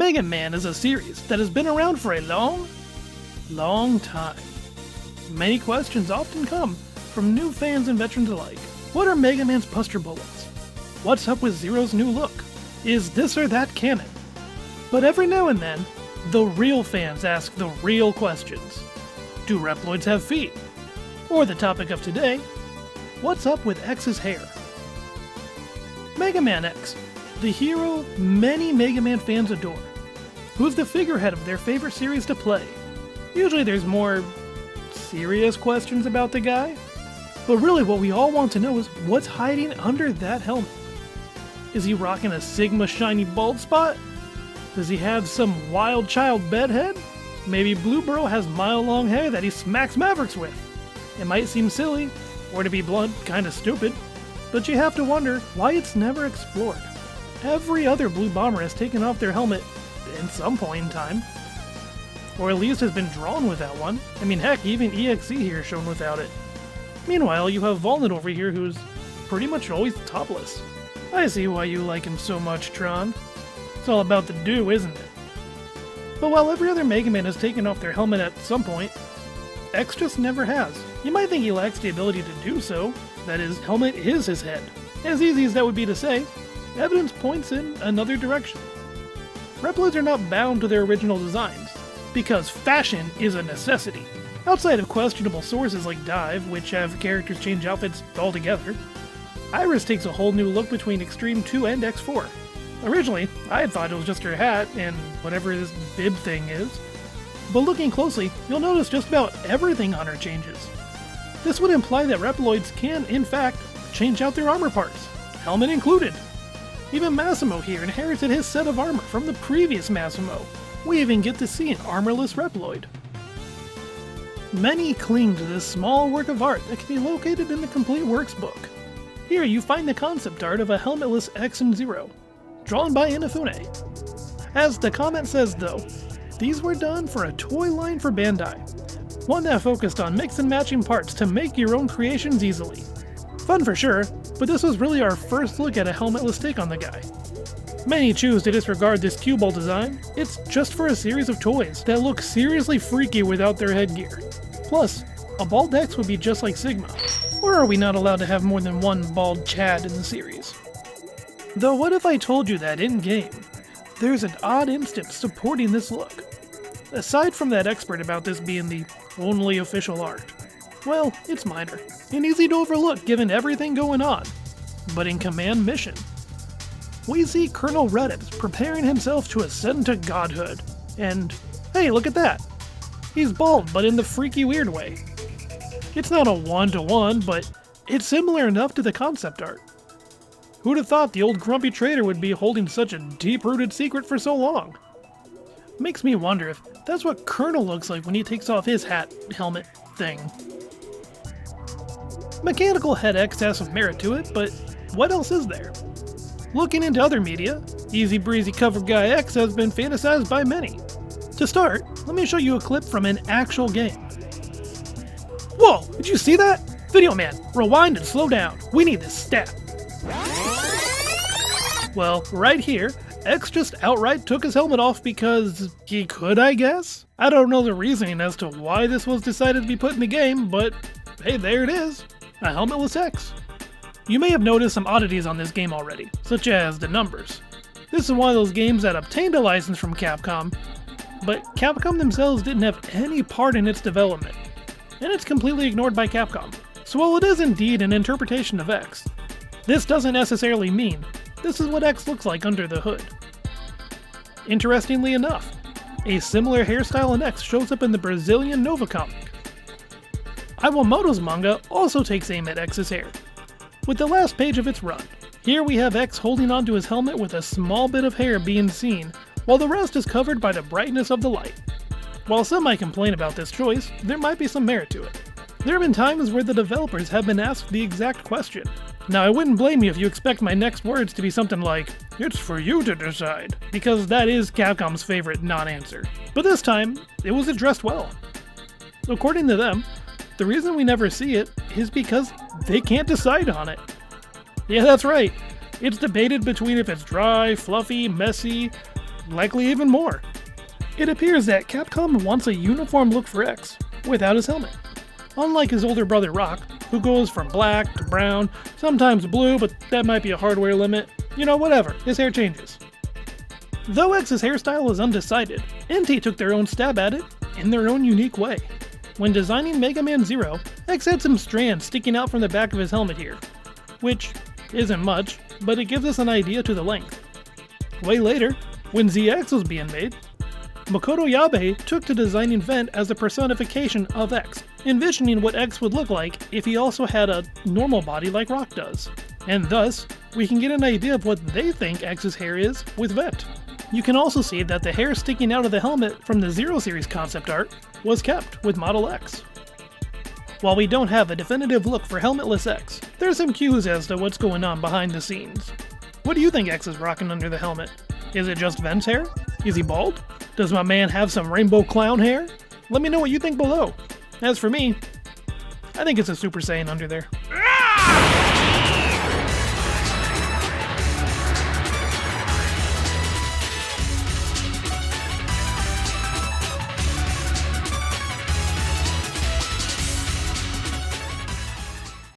Mega Man is a series that has been around for a long time. Many questions often come from new fans and veterans alike. What are Mega Man's Buster Bullets? What's up with Zero's new look? Is this or that canon? But every now and then, the real fans ask the real questions. Do Reploids have feet? Or the topic of today, what's up with X's hair? Mega Man X, the hero many Mega Man fans adore. Who's the figurehead of their favorite series to play? Usually there's more serious questions about the guy, but really what we all want to know is what's hiding under that helmet. Is he rocking a Sigma shiny bald spot? Does he have some wild child bedhead? Maybe Blue Bro has mile-long hair that he smacks Mavericks with. It might seem silly, or to be blunt, kinda stupid, but you have to wonder why it's never explored. Every other Blue Bomber has taken off their helmet in some point in time. Or at least has been drawn without one. I mean, heck, even EXE here is shown without it. Meanwhile, you have Volnit over here who's pretty much always topless. I see why you like him so much, Tron. It's all about the do, isn't it? But while every other Mega Man has taken off their helmet at some point, X just never has. You might think he lacks the ability to do so, that his helmet is his head. As easy as that would be to say, evidence points in another direction. Reploids are not bound to their original designs, because fashion is a necessity. Outside of questionable sources like Dive, which have characters change outfits altogether, Iris takes a whole new look between Extreme 2 and X4. Originally, I had thought it was just her hat and whatever this bib thing is, but looking closely, you'll notice just about everything on her changes. This would imply that Reploids can, in fact, change out their armor parts, helmet included. Even Massimo here inherited his set of armor from the previous Massimo. We even get to see an armorless Reploid. Many cling to this small work of art that can be located in the Complete Works book. Here you find the concept art of a helmetless X and Zero, drawn by Inafune. As the comment says though, these were done for a toy line for Bandai, one that focused on mix and matching parts to make your own creations easily. Fun for sure, but this was really our first look at a helmetless take on the guy. Many choose to disregard this cue ball design. It's just for a series of toys that look seriously freaky without their headgear. Plus, a bald X would be just like Sigma. Or are we not allowed to have more than one bald Chad in the series? Though what if I told you that in-game, there's an odd instance supporting this look? Aside from that expert about this being the only official art, well, it's minor, and easy to overlook given everything going on. But in Command Mission, we see Colonel Reddit preparing himself to ascend to godhood, and hey, look at that! He's bald, but in the freaky weird way. It's not a one-to-one, but it's similar enough to the concept art. Who'd have thought the old grumpy trader would be holding such a deep-rooted secret for so long? Makes me wonder if that's what Colonel looks like when he takes off his hat, helmet thing. Mechanical Head X has some merit to it, but what else is there? Looking into other media, Easy Breezy Cover Guy X has been fantasized by many. To start, let me show you a clip from an actual game. Whoa, did you see that? Video man, rewind and slow down. We need this stat. Well, right here, X just outright took his helmet off because he could, I guess? I don't know the reasoning as to why this was decided to be put in the game, but hey, there it is. A helmetless X. You may have noticed some oddities on this game already, such as the numbers. This is one of those games that obtained a license from Capcom, but Capcom themselves didn't have any part in its development, and it's completely ignored by Capcom. So while it is indeed an interpretation of X, this doesn't necessarily mean this is what X looks like under the hood. Interestingly enough, a similar hairstyle in X shows up in the Brazilian Nova comic. Iwamoto's manga also takes aim at X's hair, with the last page of its run. Here we have X holding onto his helmet with a small bit of hair being seen, while the rest is covered by the brightness of the light. While some might complain about this choice, there might be some merit to it. There have been times where the developers have been asked the exact question. Now, I wouldn't blame you if you expect my next words to be something like, "It's for you to decide," because that is Capcom's favorite non-answer. But this time, it was addressed well. According to them, the reason we never see it is because they can't decide on it. Yeah, that's right. It's debated between if it's dry, fluffy, messy, Likely even more. It appears that Capcom wants a uniform look for X, without his helmet. Unlike his older brother Rock, who goes from black to brown, sometimes blue, but that might be a hardware limit. You know, whatever, his hair changes. Though X's hairstyle is undecided, NT took their own stab at it, in their own unique way. When designing Mega Man Zero, X had some strands sticking out from the back of his helmet here, which isn't much, but it gives us an idea to the length. Way later, when ZX was being made, Makoto Yabe took to designing Vent as a personification of X, envisioning what X would look like if he also had a normal body like Rock does. And thus, we can get an idea of what they think X's hair is with Vent. You can also see that the hair sticking out of the helmet from the Zero Series concept art was kept with Model X. While we don't have a definitive look for Helmetless X, there's some cues as to what's going on behind the scenes. What do you think X is rocking under the helmet? Is it just Vent's hair? Is he bald? Does my man have some rainbow clown hair? Let me know what you think below. As for me, I think it's a Super Saiyan under there.